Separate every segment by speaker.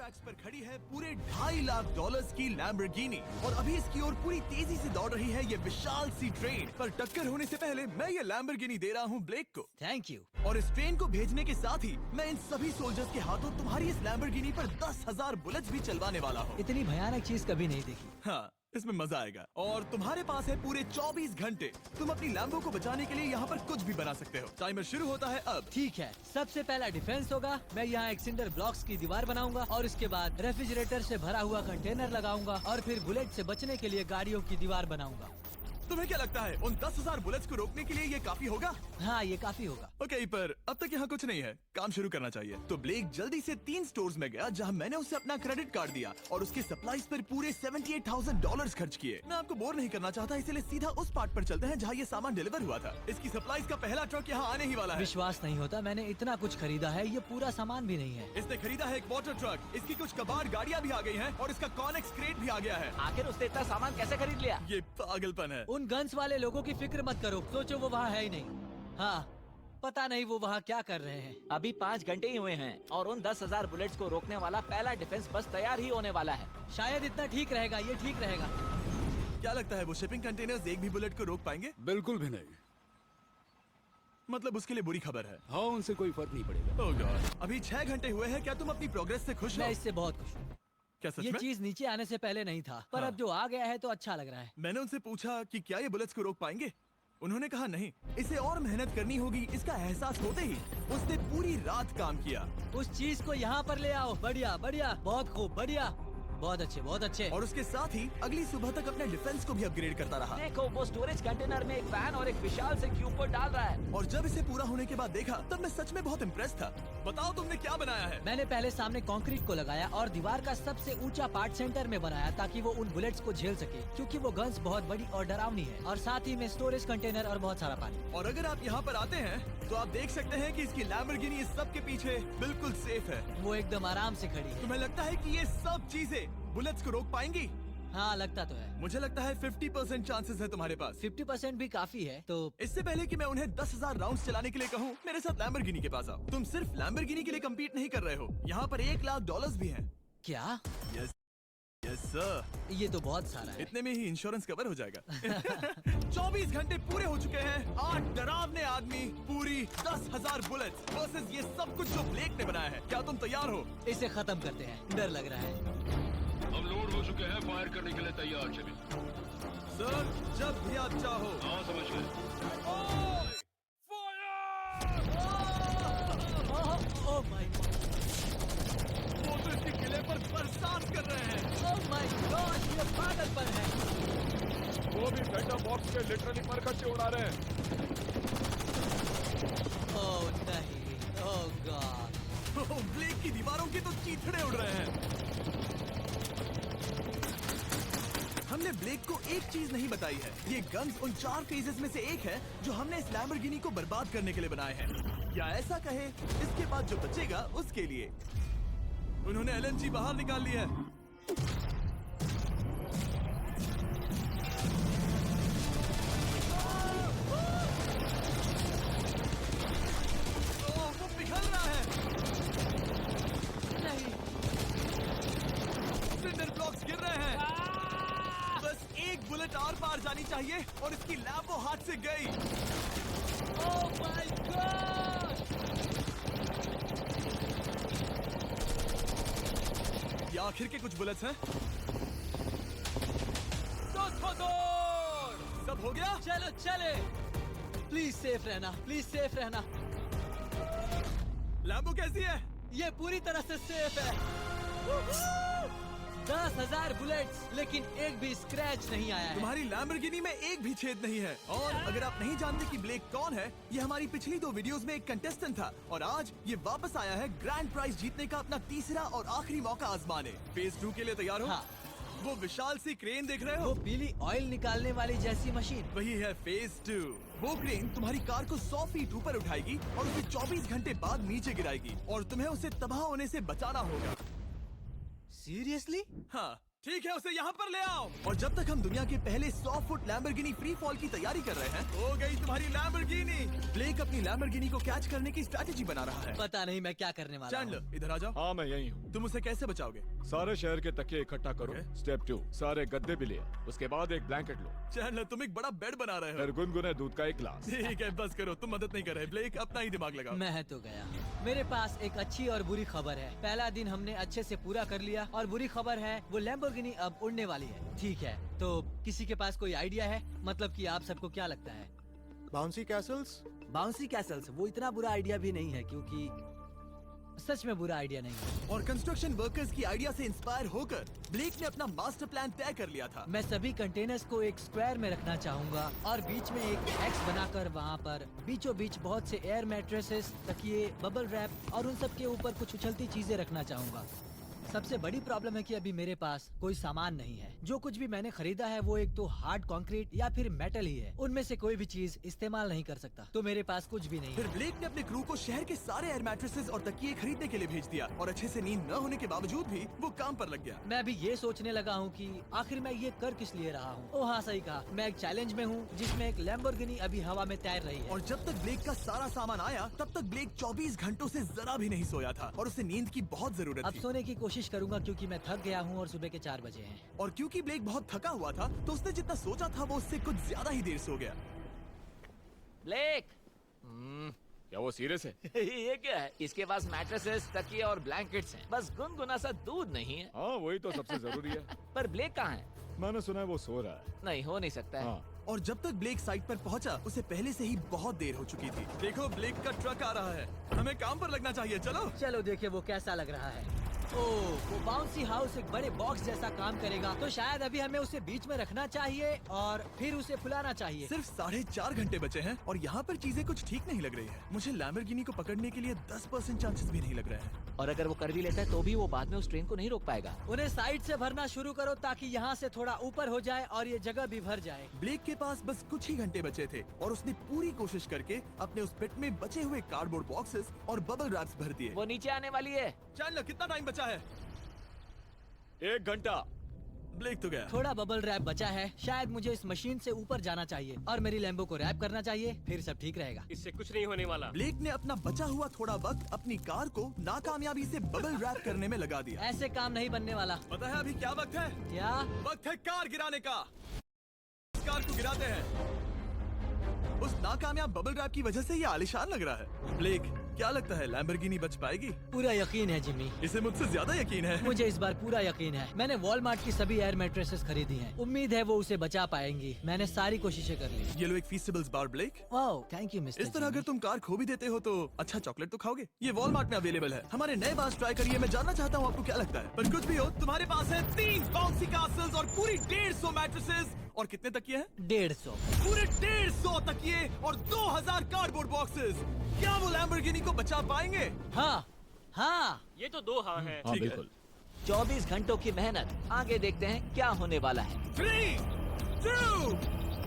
Speaker 1: Tracks पर खड़ी है पूरे $2.5 लाख की लैम्बोर्गिनी और अभी इसकी ओर पूरी तेजी से दौड़ रही है ये विशाल सी ट्रेन। पर टक्कर होने से पहले मैं ये लैम्बोर्गिनी दे रहा हूँ ब्लेक को।
Speaker 2: Thank you.
Speaker 1: और इस ट्रेन को भेजने के साथ ही मैं इन सभी सोल्जर्स के हाथों तुम्हारी इस लैम्बोर्गिनी पर 10,000 बुलेट्स भी चलवाने वाला हूँ।
Speaker 2: इतनी भयानक चीज कभी नहीं देखी।
Speaker 1: हाँ, इसमें मजा आएगा। और तुम्हारे पास है पूरे 24 घंटे। तुम अपनी लैम्बो को बचाने के लिए यहाँ पर कुछ भी बना सकते हो। टाइमर शुरू होता है अब।
Speaker 2: ठीक है, सबसे पहला डिफेंस होगा। मैं यहाँ एक सिंडर ब्लॉक्स की दीवार बनाऊंगा और उसके बाद रेफ्रिजरेटर से भरा हुआ कंटेनर लगाऊंगा और फिर बुलेट से बचने के लिए गाड़ियों की दीवार बनाऊंगा।
Speaker 1: तुम्हें क्या लगता है उन 10,000 बुलेट्स को रोकने के लिए ये काफी होगा?
Speaker 2: हाँ, ये काफी होगा।
Speaker 1: ओके, पर अब तक यहाँ कुछ नहीं है, काम शुरू करना चाहिए। तो ब्लेक जल्दी से 3 स्टोर्स में गया जहाँ मैंने उसे अपना क्रेडिट कार्ड दिया और उसके सप्लाईज पर पूरे $78,000 खर्च किए। मैं आपको बोर नहीं करना चाहता, इसलिए सीधा उस पार्ट पर चलते हैं जहाँ ये सामान डिलीवर हुआ था। इसकी सप्लाईज का पहला ट्रक यहाँ आने ही वाला है।
Speaker 2: विश्वास नहीं होता, मैंने इतना कुछ खरीदा है, ये पूरा सामान भी नहीं है।
Speaker 1: इसने खरीदा है एक वाटर ट्रक, इसकी कुछ कबाड़ गाड़ियाँ भी आ गई हैं और इसका कॉनेक्स क्रेट भी आ गया है।
Speaker 3: आखिर उसने इतना सामान कैसे खरीद लिया?
Speaker 1: ये पागलपन है।
Speaker 2: उन गन्स वाले लोगों की फिक्र मत करो, सोचो वो वहाँ है ही नहीं। हाँ, पता नहीं वो वहाँ क्या कर रहे हैं।
Speaker 3: अभी 5 घंटे ही हुए हैं और उन 10,000 बुलेट्स को रोकने वाला पहला डिफेंस बस तैयार ही होने वाला है।
Speaker 2: शायद इतना ठीक रहेगा, ये ठीक रहेगा।
Speaker 1: क्या लगता है वो शिपिंग कंटेनर्स एक भी बुलेट को रोक पाएंगे?
Speaker 4: बिल्कुल भी नहीं।
Speaker 1: मतलब उसके लिए बुरी खबर है।
Speaker 4: हाँ, उनसे कोई फर्क नहीं पड़ेगा।
Speaker 1: ओह गॉड, अभी 6 घंटे हुए हैं। क्या तुम अपनी प्रोग्रेस से खुश हो?
Speaker 2: मैं इससे बहुत खुश हूँ।
Speaker 1: क्या सच
Speaker 2: ये
Speaker 1: में?
Speaker 2: चीज नीचे आने से पहले नहीं था, पर
Speaker 1: हाँ।
Speaker 2: अब जो आ गया है तो अच्छा लग रहा है।
Speaker 1: मैंने उनसे पूछा कि क्या ये बुलेट्स को रोक पाएंगे। उन्होंने कहा नहीं, इसे और मेहनत करनी होगी। इसका एहसास होते ही उसने पूरी रात काम किया।
Speaker 2: उस चीज को यहाँ पर ले आओ। बढ़िया बढ़िया, बहुत खूब, बढ़िया, बहुत अच्छे, बहुत अच्छे।
Speaker 1: और उसके साथ ही अगली सुबह तक अपने डिफेंस को भी अपग्रेड करता रहा।
Speaker 3: देखो, वो स्टोरेज कंटेनर में एक वैन और एक विशाल से क्यूब को डाल रहा है।
Speaker 1: और जब इसे पूरा होने के बाद देखा तब मैं सच में बहुत इम्प्रेस था। बताओ तुमने क्या बनाया है?
Speaker 2: मैंने पहले सामने कंक्रीट को लगाया और दीवार का सबसे ऊंचा पार्ट सेंटर में बनाया ताकि वो उन बुलेट्स को झेल सके, क्योंकि वो गन्स बहुत बड़ी और डरावनी है। और साथ ही में स्टोरेज कंटेनर और बहुत सारा पानी।
Speaker 1: और अगर आप यहाँ पर आते हैं तो आप देख सकते हैं कि इसकी लैम्बोर्गिनी इस सब के पीछे बिल्कुल सेफ है।
Speaker 2: वो एकदम आराम से खड़ी है।
Speaker 1: तुम्हें लगता है कि ये सब चीजें बुलेट्स को रोक पाएंगी?
Speaker 2: हाँ, लगता तो है।
Speaker 1: मुझे लगता है 50% चांसेस है तुम्हारे पास।
Speaker 2: 50% भी काफी है। तो
Speaker 1: इससे पहले कि मैं उन्हें 10,000 राउंड्स चलाने के लिए कहूँ, मेरे साथ लैम्बोर्गिनी के पास आओ। तुम सिर्फ लैम्बोर्गिनी के लिए कम्पीट नहीं कर रहे हो, यहाँ पर $1 लाख भी हैं।
Speaker 2: क्या?
Speaker 1: Yes yes sir.
Speaker 2: ये तो बहुत सारा है।
Speaker 1: इतने में ही इंश्योरेंस कवर हो जाएगा। 24 घंटे पूरे हो चुके हैं। 8 डरावने आदमी, पूरी 10,000 बुलेट्स वर्सेस ये सब कुछ जो ब्लेक ने बनाया है। क्या तुम तैयार हो?
Speaker 2: इसे खत्म करते हैं, डर लग रहा है।
Speaker 5: हम लोड हो चुके हैं, फायर करने के लिए तैयार। चलिए
Speaker 1: सर, जब भी आप चाहो।
Speaker 5: हाँ, समझ गए।
Speaker 2: ओह माय गॉड,
Speaker 1: वो तो इसके किले पर बरसात कर रहे हैं।
Speaker 2: ओह माय गॉड, ये पागलपन है।
Speaker 4: वो भी सेटअप बॉक्स के लिटरली पर कच्चे उड़ा रहे हैं।
Speaker 2: ओह नहीं, ओह गॉड।
Speaker 1: ओह, ब्लेक की दीवारों की तो चीथड़े उड़ रहे हैं। हमने ब्लेक को एक चीज नहीं बताई है, ये गन्स उन 4 फेजेस में से एक है जो हमने इस लैम्बोर्गिनी को बर्बाद करने के लिए बनाए हैं। या ऐसा कहे, इसके बाद जो बचेगा उसके लिए। उन्होंने LNG बाहर निकाल ली है। ओह, वो पिघल रहा है।
Speaker 2: नहीं,
Speaker 1: सिंडर ब्लॉक्स गिर रहे हैं। बस एक बुलेट आर पार जानी चाहिए और इसकी लैम्बो हाथ से गई।
Speaker 2: Oh my God.
Speaker 1: ये आखिर के कुछ बुलेट्स हैं। सब हो गया?
Speaker 2: चलो चले। प्लीज सेफ रहना, प्लीज सेफ रहना।
Speaker 1: लैम्बो कैसी है?
Speaker 2: ये पूरी तरह से सेफ है। 10,000 बुलेट्स, लेकिन एक भी स्क्रैच नहीं आया है।
Speaker 1: तुम्हारी लैम्बोर्गिनी में एक भी छेद नहीं है। और अगर आप नहीं जानते कि ब्लेक कौन है, ये हमारी पिछली 2 वीडियोस में एक कंटेस्टेंट था और आज ये वापस आया है ग्रैंड प्राइज जीतने का अपना तीसरा और आखिरी मौका आजमाने। फेज 2 के लिए तैयार हो?
Speaker 2: हाँ।
Speaker 1: वो विशाल सी क्रेन देख रहे
Speaker 2: वो
Speaker 1: हो?
Speaker 2: पीली ऑयल निकालने वाली जैसी मशीन।
Speaker 1: वही है फेज 2। वो क्रेन तुम्हारी कार को 100 फीट ऊपर उठाएगी और उसे 24 घंटे बाद नीचे गिराएगी और तुम्हें उसे तबाह होने से बचाना होगा।
Speaker 2: सीरियसली?
Speaker 1: हाँ, ठीक है, उसे यहाँ पर ले आओ। और जब तक हम दुनिया के पहले 100 फुट लैम्बोर्गिनी फ्री फॉल की तैयारी कर रहे हैं, हो गई तुम्हारी लैम्बोर्गिनी। ब्लेक अपनी लैम्बोर्गिनी को कैच करने की स्ट्रैटेजी बना रहा है।
Speaker 2: पता नहीं मैं क्या करने वाला हूँ।
Speaker 1: चैंडलर, इधर आ जाओ।
Speaker 4: हाँ मैं यही हूँ।
Speaker 1: तुम उसे कैसे बचाओगे?
Speaker 4: सारे शहर के तकिए इकट्ठा करो।
Speaker 1: Okay.
Speaker 4: स्टेप 2, सारे गद्दे भी ले। उसके बाद एक ब्लैंकेट लो।
Speaker 1: चैंडलर, तुम एक बड़ा बेड बना रहे
Speaker 4: फिर
Speaker 1: हो।
Speaker 4: गुनगुने दूध का एक गिलास।
Speaker 1: ठीक है, बस करो, तुम मदद नहीं कर रहे। ब्लेक, अपना ही दिमाग लगाओ।
Speaker 2: मैं तो गया। मेरे पास एक अच्छी और बुरी खबर है। पहला दिन हमने अच्छे से पूरा कर लिया और बुरी खबर है वो लैम्बोर्गिनी अब उड़ने वाली है। ठीक है, तो किसी के पास कोई आइडिया है? मतलब कि आप सबको क्या लगता है?
Speaker 6: Bouncy Castle's?
Speaker 2: बाउंसी कैसल्स वो इतना बुरा आइडिया भी नहीं है, क्योंकि सच में बुरा आइडिया नहीं है।
Speaker 1: और कंस्ट्रक्शन वर्कर्स की आइडिया से इंस्पायर होकर ब्लेक ने अपना मास्टर प्लान तय कर लिया था।
Speaker 2: मैं सभी कंटेनर्स को एक स्क्वायर में रखना चाहूंगा और बीच में एक एक्स बनाकर वहाँ पर बीचों बीच बहुत से एयर मैट्रेसेस, तकिए, बबल रैप और उन सब के ऊपर कुछ उछलती चीजें रखना चाहूंगा। सबसे बड़ी प्रॉब्लम है कि अभी मेरे पास कोई सामान नहीं है। जो कुछ भी मैंने खरीदा है वो एक तो हार्ड कंक्रीट या फिर मेटल ही है। उनमें से कोई भी चीज इस्तेमाल नहीं कर सकता, तो मेरे पास कुछ भी नहीं
Speaker 1: फिर
Speaker 2: है।
Speaker 1: ब्लेक ने अपने क्रू को शहर के सारे एयर मैट्रेसेस और तकिए खरीदने के लिए भेज दिया और अच्छे से नींद न होने के बावजूद भी वो काम पर लग गया।
Speaker 2: मैं अभी ये सोचने लगा हूँ कि आखिर मैं ये कर किस लिए रहा हूँ। ओह हाँ, सही कहा, मैं एक चैलेंज में हूँ जिसमें एक लैम्बोर्गिनी अभी हवा में तैर रही है।
Speaker 1: और जब तक ब्लेक का सारा सामान आया तब तक ब्लेक 24 घंटों से जरा भी नहीं सोया था और उसे नींद की बहुत जरूरत
Speaker 2: अब
Speaker 1: थी।
Speaker 2: सोने की कोशिश करूंगा क्योंकि मैं थक गया हूँ और सुबह के 4 बजे हैं।
Speaker 1: और क्योंकि ब्लेक बहुत थका हुआ था तो उसने जितना सोचा था वो उससे कुछ ज्यादा ही देर सो गया।
Speaker 3: ब्लेक
Speaker 4: क्या वो सीरियस है?
Speaker 3: ये क्या है? इसके पास मैट्रेसेस, तकिए और ब्लैंकेट्स हैं। बस गुनगुना सा दूध नहीं है।
Speaker 4: हाँ वही तो सबसे जरूरी है।
Speaker 3: पर ब्लेक कहाँ है?
Speaker 4: मैंने सुना है वो सो रहा है।
Speaker 3: नहीं, हो नहीं सकता है।
Speaker 4: हाँ
Speaker 1: और जब तक ब्लेक साइट पर पहुंचा उसे पहले से ही बहुत देर हो चुकी थी। देखो, ब्लेक का ट्रक आ रहा है, हमें काम पर लगना चाहिए। चलो
Speaker 2: चलो देखिए वो कैसा लग रहा है। ओह, वो बाउंसी हाउस एक बड़े बॉक्स जैसा काम करेगा, तो शायद अभी हमें उसे बीच में रखना चाहिए और फिर उसे फुलाना चाहिए।
Speaker 1: सिर्फ 4.5 घंटे बचे हैं और यहाँ पर चीजें कुछ ठीक नहीं लग रही है। मुझे लैम्बोर्गिनी को पकड़ने के लिए 10% चांसेस भी नहीं लग रहे हैं।
Speaker 3: और अगर वो कर भी लेता है तो भी वो बाद में उस ट्रेन को नहीं रोक पाएगा।
Speaker 2: उन्हें साइड से भरना शुरू करो ताकि यहाँ से थोड़ा ऊपर हो जाए और ये जगह भी भर जाए।
Speaker 1: ब्लेक के पास बस कुछ ही घंटे बचे थे और उसने पूरी कोशिश करके अपने उस पिट में बचे हुए कार्डबोर्ड बॉक्सेस और बबल रैप्स भर दिए।
Speaker 3: वो नीचे आने वाली है।
Speaker 1: चैंडलर, कितना टाइम बचा है?
Speaker 4: 1 घंटा।
Speaker 1: ब्लेक तो गया।
Speaker 2: थोड़ा बबल रैप बचा है। शायद मुझे इस मशीन से ऊपर जाना चाहिए और मेरी लैम्बो को रैप करना चाहिए, फिर सब ठीक रहेगा।
Speaker 7: इससे कुछ नहीं होने वाला।
Speaker 1: ब्लेक ने अपना बचा हुआ थोड़ा वक्त अपनी कार को नाकामयाबी से बबल रैप करने में लगा दिया।
Speaker 2: ऐसे काम नहीं बनने वाला।
Speaker 1: पता है अभी क्या वक्त है?
Speaker 2: क्या?
Speaker 1: वक्त है कार गिराने का। इस कार को गिराते हैं। उस नाकामयाब बबल रैप की वजह से ये आलिशान लग रहा है। ब्लेक, क्या लगता है लैम्बोर्गिनी बच पाएगी?
Speaker 2: पूरा यकीन है जिम्मी,
Speaker 1: इसे मुझसे ज्यादा यकीन है।
Speaker 2: मुझे इस बार पूरा यकीन है। मैंने वॉलमार्ट की सभी एयर मैट्रेसेस खरीदी हैं। उम्मीद है वो उसे बचा पाएंगी। मैंने सारी कोशिशें कर ली।
Speaker 1: ये लो एक Feastables bar black.
Speaker 2: Wow, thank you mister
Speaker 1: इस तरह अगर तुम कार खो भी देते हो तो अच्छा चॉकलेट तो खाओगे। ये वॉलमार्ट में अवेलेबल है। हमारे नए बार ट्राई करिए। मैं जानना चाहता हूँ आपको क्या लगता है। पर कुछ भी हो, तुम्हारे पास है 3 बाउंसी कास्टल्स और पूरी 150 मैट्रेसेस और कितने तकिए हैं?
Speaker 2: 150।
Speaker 1: पूरे 150 तकिए और 2000 कार्डबोर्ड बॉक्सेस। क्या वो लैम्बोर्गिनी को बचा पाएंगे?
Speaker 2: हाँ हाँ,
Speaker 7: ये तो 2 हाँ है।
Speaker 4: हाँ
Speaker 1: ठीक है।
Speaker 4: बिल्कुल।
Speaker 3: 24 घंटों की मेहनत। आगे देखते हैं क्या होने वाला है।
Speaker 1: 3, 2,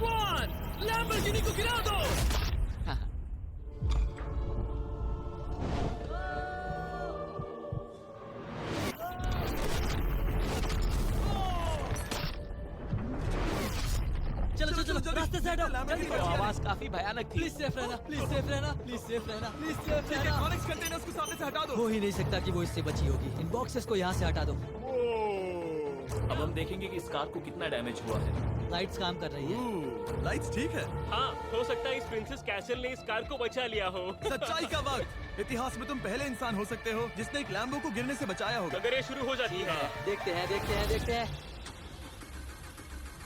Speaker 1: 1, लैम्बोर्गिनी को गिरा दो।
Speaker 2: चलो चलो चलो, रास्ते से हटो।
Speaker 1: लैम्बोर्गिनी
Speaker 2: जल्दी
Speaker 3: वो
Speaker 1: बच गया।
Speaker 3: आवाज काफी भयानक थी।
Speaker 2: प्लीज सेफ रहना, प्लीज सेफ रहना, प्लीज सेफ रहना, प्लीज सेफ
Speaker 1: ठीक है,
Speaker 2: रहना।
Speaker 1: ऑनिक्स कंटेनर्स को सामने से हटा दो।
Speaker 2: हो ही नहीं सकता कि वो इससे बची होगी। इन बॉक्सेस को यहाँ से हटा दो।
Speaker 8: अब हम देखेंगे कि इस कार को कितना डैमेज हुआ है।
Speaker 2: लाइट्स काम कर रही है।
Speaker 1: लाइट्स ठीक है।
Speaker 7: हाँ, हो सकता है इस प्रिंसेस कैसल ने इस कार को बचा लिया हो।
Speaker 1: सच्चाई का वक्त। इतिहास में तुम पहले इंसान हो सकते हो जिसने एक लैम्बो को गिरने से बचाया होगा।
Speaker 7: अगर ये शुरू हो जाती है।
Speaker 2: देखते हैं देखते हैं देखते हैं।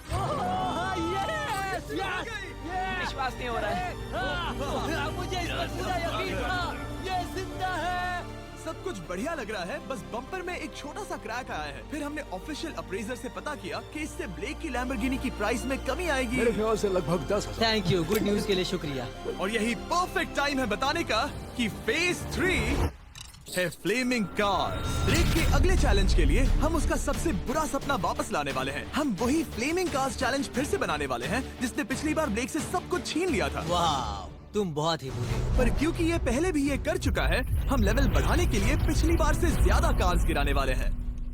Speaker 2: ओह, yes, yes, yes,
Speaker 3: विश्वास नहीं हो रहा है।
Speaker 2: हाँ, मुझे इस पर पूरा यकीन था। ये जिंदा है।
Speaker 1: सब कुछ बढ़िया लग रहा है, बस बम्पर में एक छोटा सा क्रैक आया है। फिर हमने ऑफिशियल अप्रेजर से पता किया कि इससे ब्लेक की लैम्बोर्गिनी की प्राइस में कमी आएगी।
Speaker 4: मेरे ख्याल से लगभग 10,000।
Speaker 2: थैंक यू, गुड न्यूज के लिए शुक्रिया।
Speaker 1: और यही परफेक्ट टाइम है बताने का कि फेज 3 है फ्लेमिंग कार। ब्लेक के अगले चैलेंज के लिए हम उसका सबसे बुरा सपना वापस लाने वाले हैं। हम वही फ्लेमिंग कार्स चैलेंज फिर से बनाने वाले हैं जिसने पिछली बार ब्लेक से सब कुछ छीन लिया था।
Speaker 2: वाह, तुम बहुत ही बुरे हो।
Speaker 1: पर क्योंकि ये पहले भी ये कर चुका है, हम लेवल बढ़ाने के लिए पिछली बार से ज्यादा कार्स गिराने वाले हैं।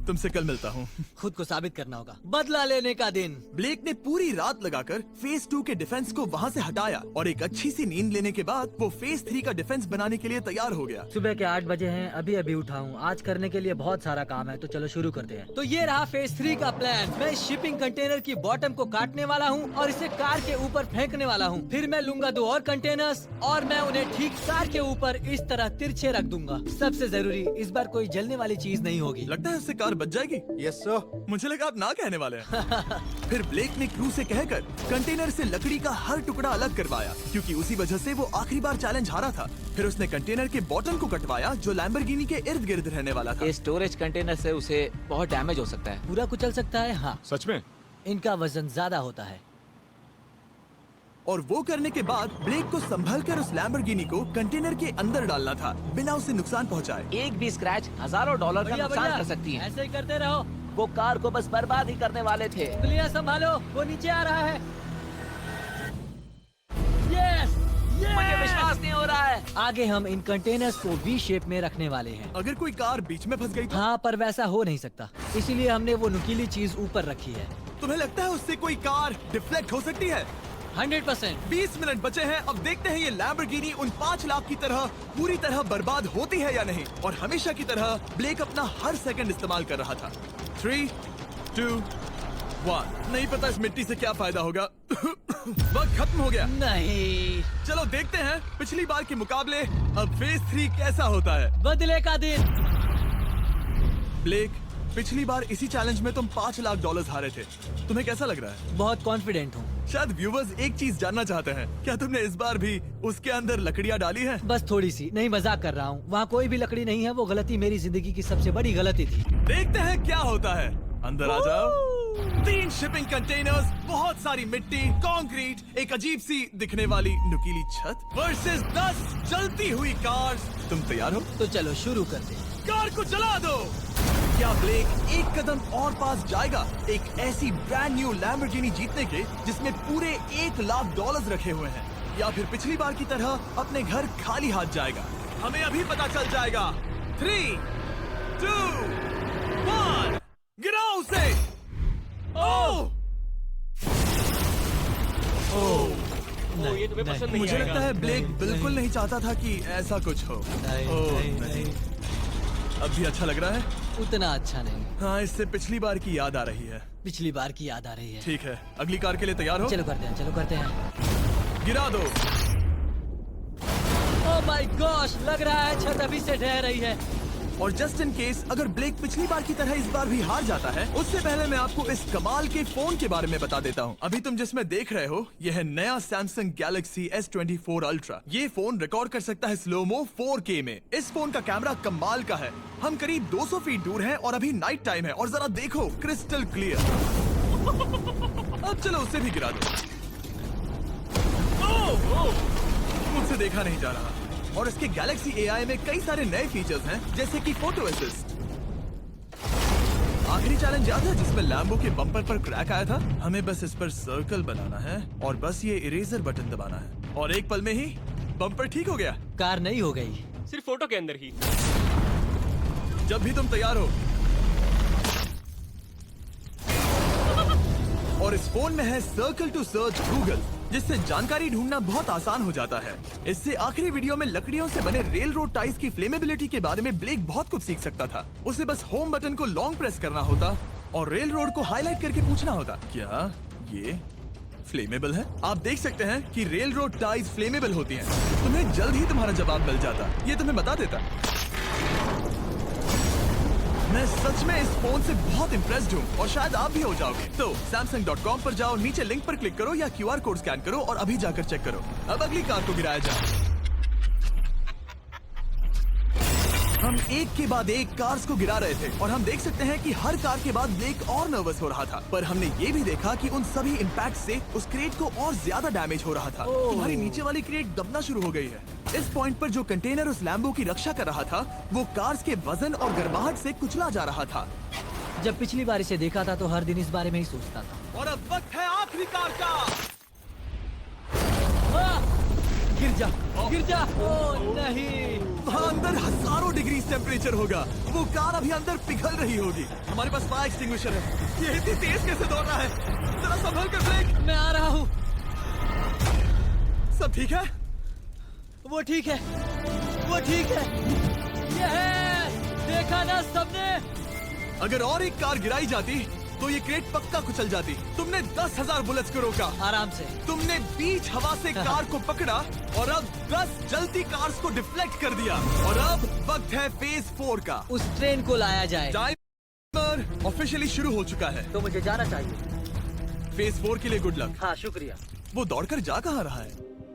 Speaker 1: तुमसे कल मिलता हूँ।
Speaker 2: खुद को साबित करना होगा। बदला लेने का दिन।
Speaker 1: ब्लेक ने पूरी रात लगाकर फेज 2 के डिफेंस को वहाँ से हटाया और एक अच्छी सी नींद लेने के बाद वो फेज 3 का डिफेंस बनाने के लिए तैयार हो गया।
Speaker 2: सुबह के 8 बजे हैं, अभी उठा हूँ। आज करने के लिए बहुत सारा काम है, तो चलो शुरू करते हैं। तो ये रहा फेज 3 का प्लान। मैं शिपिंग कंटेनर की बॉटम को काटने वाला हूँ और इसे कार के ऊपर फेंकने वाला हूँ। फिर मैं लूंगा 2 और कंटेनर्स और मैं उन्हें ठीक कार के ऊपर इस तरह तिरछे रख दूंगा। सबसे जरूरी, इस बार कोई जलने वाली चीज नहीं होगी।
Speaker 1: लगता है उससे कार बच जाएगी।
Speaker 6: Yes sir.
Speaker 1: मुझे लगा आप ना कहने वाले हैं। फिर ब्लेक ने क्रू से कहकर कंटेनर से लकड़ी का हर टुकड़ा अलग करवाया, क्योंकि उसी वजह से वो आखिरी बार चैलेंज हारा था। फिर उसने कंटेनर के बॉटम को कटवाया जो लैम्बोर्गिनी के इर्द गिर्द रहने वाला था।
Speaker 3: इस स्टोरेज कंटेनर से उसे बहुत डैमेज हो सकता है।
Speaker 2: पूरा कुचल सकता है। हाँ,
Speaker 4: सच में?
Speaker 2: इनका वजन ज्यादा होता है।
Speaker 1: और वो करने के बाद ब्लेक को संभलकर उस लैम्बोर्गिनी को कंटेनर के अंदर डालना था बिना उसे नुकसान पहुंचाए।
Speaker 3: एक भी स्क्रैच हजारों डॉलर का
Speaker 2: बढ़िया,
Speaker 3: नुकसान
Speaker 2: बढ़िया।
Speaker 3: कर सकती है।
Speaker 2: ऐसे ही करते रहो।
Speaker 3: वो कार को बस बर्बाद ही करने वाले थे।
Speaker 2: लिया संभालो, वो नीचे आ रहा है। यस,
Speaker 3: मुझे विश्वास नहीं हो रहा है।
Speaker 2: आगे हम इन कंटेनर्स को वी शेप में रखने वाले हैं।
Speaker 1: अगर कोई कार बीच में फंस गई तो?
Speaker 2: हाँ, पर वैसा हो नहीं सकता, इसीलिए हमने वो नुकीली चीज ऊपर रखी है।
Speaker 1: तुम्हें लगता है उससे कोई कार डिफ्लेक्ट हो सकती है?
Speaker 2: 100%।
Speaker 1: 20 मिनट बचे हैं। अब देखते हैं ये लैम्बोर्गिनी उन 5 लाख की तरह पूरी तरह बर्बाद होती है या नहीं। और हमेशा की तरह ब्लेक अपना हर सेकंड इस्तेमाल कर रहा था। 3, 2, 1। नहीं पता इस मिट्टी से क्या फायदा होगा। वक्त खत्म हो गया।
Speaker 2: नहीं,
Speaker 1: चलो देखते हैं पिछली बार के मुकाबले अब फेज 3 कैसा होता है।
Speaker 2: बदले का दिन।
Speaker 1: ब्लेक, पिछली बार इसी चैलेंज में तुम $5 लाख हारे थे। तुम्हें कैसा लग रहा है?
Speaker 2: बहुत कॉन्फिडेंट हूँ।
Speaker 1: शायद व्यूवर्स एक चीज जानना चाहते हैं, क्या तुमने इस बार भी उसके अंदर लकड़ियाँ डाली हैं?
Speaker 2: बस थोड़ी सी, नहीं मजाक कर रहा हूँ। वहाँ कोई भी लकड़ी नहीं है। वो गलती मेरी जिंदगी की सबसे बड़ी गलती थी।
Speaker 1: देखते हैं क्या होता है। अंदर आ जाओ। 3 शिपिंग कंटेनर्स, बहुत सारी मिट्टी, कंक्रीट, एक अजीब सी दिखने वाली नुकीली छत वर्सेस 10 जलती हुई कार्स। तुम तैयार हो?
Speaker 2: तो चलो शुरू करते हैं।
Speaker 1: कार को चला दो। क्या ब्लेक एक कदम और पास जाएगा एक ऐसी ब्रांड न्यू लैम्बोर्गिनी जीतने के जिसमें पूरे $1 लाख रखे हुए हैं, या फिर पिछली बार की तरह अपने घर खाली हाथ जाएगा? हमें अभी पता चल जाएगा। 3, 2, 1, गिराओ उसे। ओह!
Speaker 7: ओ, ये तुम्हें पसंद नहीं
Speaker 1: मुझे
Speaker 7: आएगा।
Speaker 1: लगता है ब्लेक बिल्कुल नहीं चाहता था कि ऐसा कुछ हो। ओह, नहीं। अब भी अच्छा लग रहा है?
Speaker 2: उतना अच्छा नहीं।
Speaker 1: हाँ, इससे पिछली बार की याद आ रही है।
Speaker 2: पिछली बार की याद आ रही है।
Speaker 1: ठीक है, अगली कार के लिए तैयार हो?
Speaker 2: चलो करते हैं, चलो करते हैं।
Speaker 1: गिरा दो।
Speaker 2: ओह माय गॉश, लग रहा है छत अभी से ढह रही है।
Speaker 1: और जस्ट इन केस अगर ब्लेक पिछली बार की तरह इस बार भी हार जाता है, उससे पहले मैं आपको इस कमाल के फोन के बारे में बता देता हूँ। अभी तुम जिसमें देख रहे हो, यह है नया सैमसंग गैलेक्सी S24 अल्ट्रा। ये फोन रिकॉर्ड कर सकता है स्लोमो 4K में। इस फोन का कैमरा कमाल का है। हम करीब 200 फीट दूर हैं और अभी नाइट टाइम है और जरा देखो, क्रिस्टल क्लियर। अब चलो उसे भी गिरा दो। मुझसे देखा नहीं जा रहा। और इसके गैलेक्सी AI में कई सारे नए फीचर्स हैं, जैसे कि फोटो असिस्ट। आखिरी चैलेंज याद है जिसमें लैम्बो के बम्पर पर क्रैक आया था? हमें बस इस पर सर्कल बनाना है और बस ये इरेजर बटन दबाना है और एक पल में ही बम्पर ठीक हो गया।
Speaker 2: कार नई हो गई।
Speaker 7: सिर्फ फोटो के अंदर ही।
Speaker 1: जब भी तुम तैयार हो। और इस फोन में है सर्कल टू सर्च गूगल, जिससे जानकारी ढूंढना बहुत आसान हो जाता है। इससे आखिरी वीडियो में लकड़ियों से बने रेल रोड टाइज की फ्लेमेबिलिटी के बारे में ब्लेक बहुत कुछ सीख सकता था। उसे बस होम बटन को लॉन्ग प्रेस करना होता और रेल रोड को हाईलाइट करके पूछना होता, क्या ये फ्लेमेबल है? आप देख सकते हैं कि रेल रोड टाइज फ्लेमेबल होती हैं। तुम्हें जल्द ही तुम्हारा जवाब मिल जाता। ये तुम्हें बता देता। मैं सच में इस फोन से बहुत इम्प्रेस्ड हूँ और शायद आप भी हो जाओगे। तो Samsung.com पर जाओ, नीचे लिंक पर क्लिक करो या QR कोड स्कैन करो और अभी जाकर चेक करो। अब अगली कार को गिराया जाए। हम एक के बाद एक कार्स को गिरा रहे थे और हम देख सकते हैं कि हर कार के बाद ब्लेक और नर्वस हो रहा था, पर हमने ये भी देखा कि उन सभी इम्पैक्ट से उस क्रेट को और ज्यादा डैमेज हो रहा था। तुम्हारी नीचे वाली क्रेट दबना शुरू हो गई है। इस पॉइंट पर जो कंटेनर उस लैम्बो की रक्षा कर रहा था, वो कार्स के वजन और गर्माहट से कुचला जा रहा था।
Speaker 2: जब पिछली बार इसे देखा था तो हर दिन इस बारे में ही सोचता था।
Speaker 1: और अब वक्त है आखिरी कार का।
Speaker 2: गिर जा, गिर जा। ओह नहीं।
Speaker 1: वहाँ अंदर हजारों डिग्री टेम्परेचर होगा। वो कार अभी अंदर पिघल रही होगी। हमारे पास फायर एक्सटिंग्विशर है। ये इतनी तेज कैसे दौड़ रहा है? जरा संभल कर ब्लेक।
Speaker 2: मैं आ रहा हूँ।
Speaker 1: सब ठीक है?
Speaker 2: वो ठीक है, वो ठीक है। ये है, देखा ना सबने।
Speaker 1: अगर और एक कार गिराई जाती तो ये क्रेट पक्का कुचल जाती। तुमने 10,000 बुलेट्स को रोका।
Speaker 2: आराम से।
Speaker 1: तुमने बीच हवा से कार को पकड़ा और अब 10 जलती कार्स को डिफ्लेक्ट कर दिया। और अब वक्त है फेज 4 का।
Speaker 2: उस ट्रेन को लाया जाए।
Speaker 1: टाइमर ऑफिशियली शुरू हो चुका है।
Speaker 2: तो मुझे जाना चाहिए।
Speaker 1: फेज 4 के लिए गुड लक।
Speaker 2: हाँ, शुक्रिया।
Speaker 1: वो दौड़कर जा कहाँ रहा है?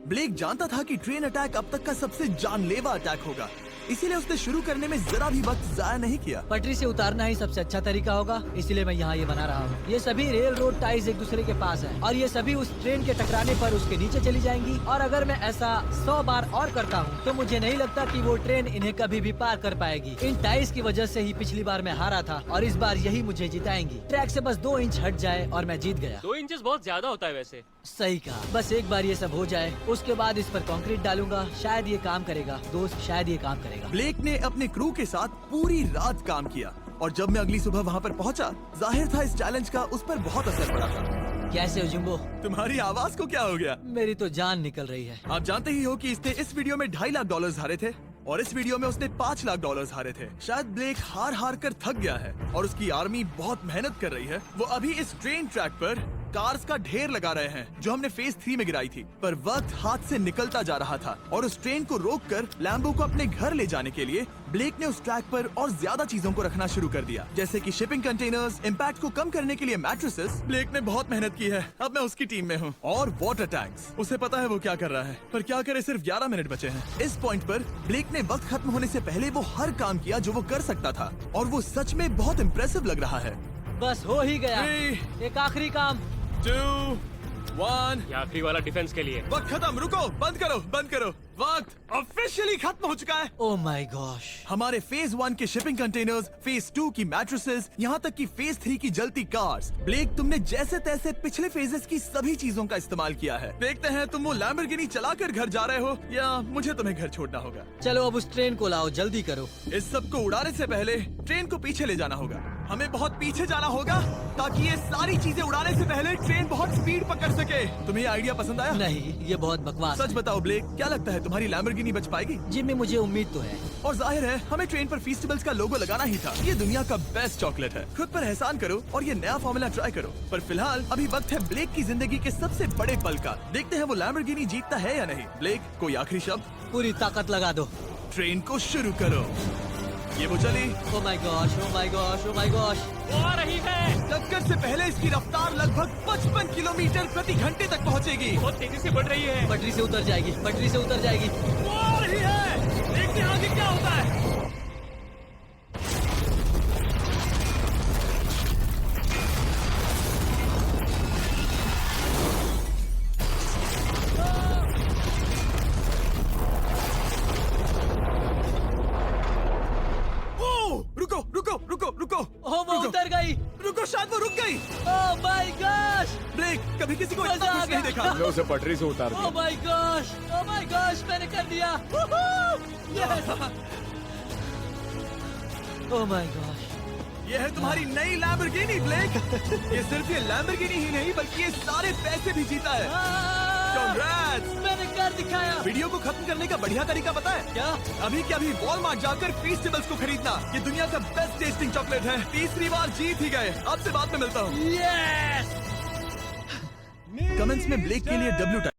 Speaker 1: ब्लेक जानता था कि ट्रेन अटैक अब तक का सबसे जानलेवा अटैक होगा, इसीलिए उसने शुरू करने में जरा भी वक्त जाया नहीं किया।
Speaker 2: पटरी से उतारना ही सबसे अच्छा तरीका होगा, इसीलिए मैं यहाँ ये बना रहा हूँ। ये सभी रेल रोड टाइज एक दूसरे के पास है और ये सभी उस ट्रेन के टकराने पर उसके नीचे चली जाएंगी। और अगर मैं ऐसा 100 बार और करता हूँ तो मुझे नहीं लगता कि वो ट्रेन इन्हें कभी भी पार कर पाएगी। इन टाइज की वजह से ही पिछली बार मैं हारा था और इस बार यही मुझे जिताएंगी। ट्रैक से बस 2 इंच हट जाए और मैं जीत गया।
Speaker 7: 2 इंचेस बहुत ज्यादा होता है वैसे।
Speaker 2: सही कहा। बस एक बार ये सब हो जाए, उसके बाद इस पर कंक्रीट डालूंगा। शायद ये काम करेगा दोस्त, शायद ये काम करेगा।
Speaker 1: ब्लेक ने अपने क्रू के साथ पूरी रात काम किया और जब मैं अगली सुबह वहाँ पर पहुँचा, जाहिर था इस चैलेंज का उस पर बहुत असर पड़ा था।
Speaker 2: कैसे हो जुम्बो?
Speaker 1: तुम्हारी आवाज को क्या हो गया?
Speaker 2: मेरी तो जान निकल रही है।
Speaker 1: आप जानते ही हो कि इसने इस वीडियो में $2.5 लाख हारे थे और इस वीडियो में उसने $5 लाख हारे थे। शायद ब्लेक हार हार कर थक गया है और उसकी आर्मी बहुत मेहनत कर रही है। वो अभी इस ट्रेन ट्रैक पर कार्स का ढेर लगा रहे हैं जो हमने फेज 3 में गिराई थी, पर वक्त हाथ से निकलता जा रहा था और उस ट्रेन को रोककर लैम्बो को अपने घर ले जाने के लिए ब्लेक ने उस ट्रैक पर और ज्यादा चीजों को रखना शुरू कर दिया, जैसे कि शिपिंग कंटेनर्स, इम्पैक्ट को कम करने के लिए मैट्रेसेस। ब्लेक ने बहुत मेहनत की है, अब मैं उसकी टीम में हूँ। और वाटर टैंक्स, उसे पता है वो क्या कर रहा है, पर क्या करे, सिर्फ 11 मिनट बचे हैं। इस पॉइंट पर ब्लेक ने वक्त खत्म होने से पहले वो हर काम किया जो वो कर सकता था और वो सच में बहुत इम्प्रेसिव लग रहा है।
Speaker 2: बस हो ही गया।
Speaker 1: 3,
Speaker 2: एक आखिरी काम।
Speaker 1: 2, 1।
Speaker 7: ये आखिरी वाला डिफेंस के लिए।
Speaker 1: वक्त खत्म, रुको, बंद करो, बंद करो। वक्त ऑफिशियली खत्म हो चुका है।
Speaker 2: Oh my gosh.
Speaker 1: हमारे फेज 1 के शिपिंग कंटेनर्स, फेज 2 की मैट्रेसेस, यहाँ तक कि फेज 3 की जलती कार्स। ब्लेक, तुमने जैसे तैसे पिछले फेजेस की सभी चीजों का इस्तेमाल किया है। देखते हैं तुम वो लैम्बोर्गिनी चलाकर घर जा रहे हो या मुझे तुम्हें घर छोड़ना होगा।
Speaker 2: चलो अब उस ट्रेन को लाओ, जल्दी करो।
Speaker 1: इस सब को उड़ाने से पहले ट्रेन को पीछे ले जाना होगा। हमें बहुत पीछे जाना होगा ताकि ये सारी चीजें उड़ाने से पहले ट्रेन बहुत स्पीड पकड़ सके। तुम्हें ये आइडिया पसंद आया?
Speaker 2: नहीं, ये बहुत बकवास
Speaker 1: सच
Speaker 2: है।
Speaker 1: बताओ ब्लेक, क्या लगता है तुम्हारी लैम्बोर्गिनी बच पाएगी?
Speaker 2: जिम्मी, मुझे उम्मीद तो है।
Speaker 1: और जाहिर है हमें ट्रेन पर फेस्टिवल्स का लोगो लगाना ही था। ये दुनिया का बेस्ट चॉकलेट है। खुद पर एहसान करो और ये नया फॉर्मूला ट्राई करो। पर फिलहाल अभी वक्त है ब्लेक की जिंदगी के सबसे बड़े पल का। देखते हैं वो लैम्बोर्गिनी जीतता है या नहीं। ब्लेक, कोई आखिरी शब्द?
Speaker 2: पूरी ताकत लगा दो।
Speaker 1: ट्रेन को शुरू करो। ये वो चली।
Speaker 2: Oh my gosh, oh my gosh, oh my gosh.
Speaker 7: वो आ रही है।
Speaker 1: टक्कर से पहले इसकी रफ्तार लगभग 55 किलोमीटर प्रति घंटे तक पहुंचेगी।
Speaker 7: बहुत तेजी से बढ़ रही है।
Speaker 2: पटरी से उतर जाएगी, पटरी से उतर जाएगी।
Speaker 1: वो आ रही है। देखते हैं आगे क्या होता है। रुको रुको रुको रुको।
Speaker 2: ओह, वो उतर गई।
Speaker 1: रुको, शायद वो रुक गई।
Speaker 2: Oh my gosh.
Speaker 1: ब्लेक, कभी किसी को
Speaker 2: मजा
Speaker 1: इतना
Speaker 2: आ
Speaker 1: खुश नहीं
Speaker 2: गया।
Speaker 1: देखा।
Speaker 4: मैं उसे पटरी से उतार
Speaker 2: ओह
Speaker 4: दिया।
Speaker 2: My gosh, oh my gosh, मैंने कर दिया। यस। Oh my gosh.
Speaker 1: ये है तुम्हारी नई लैम्बोर्गिनी ब्लेक। ये सिर्फ ये लैम्बोर्गिनी ही नहीं बल्कि ये सारे पैसे भी जीता है। Congrats!
Speaker 2: मैंने कर दिखाया।
Speaker 1: वीडियो को खत्म करने का बढ़िया तरीका पता है
Speaker 2: क्या?
Speaker 1: अभी के अभी वॉलमार्ट जाकर फेस्टिवल्स को खरीदना। ये दुनिया का बेस्ट टेस्टिंग चॉकलेट है। तीसरी बार जीत ही गए। आपसे बाद में मिलता हूँ।
Speaker 2: यस।
Speaker 1: कमेंट्स में ब्लेक के लिए W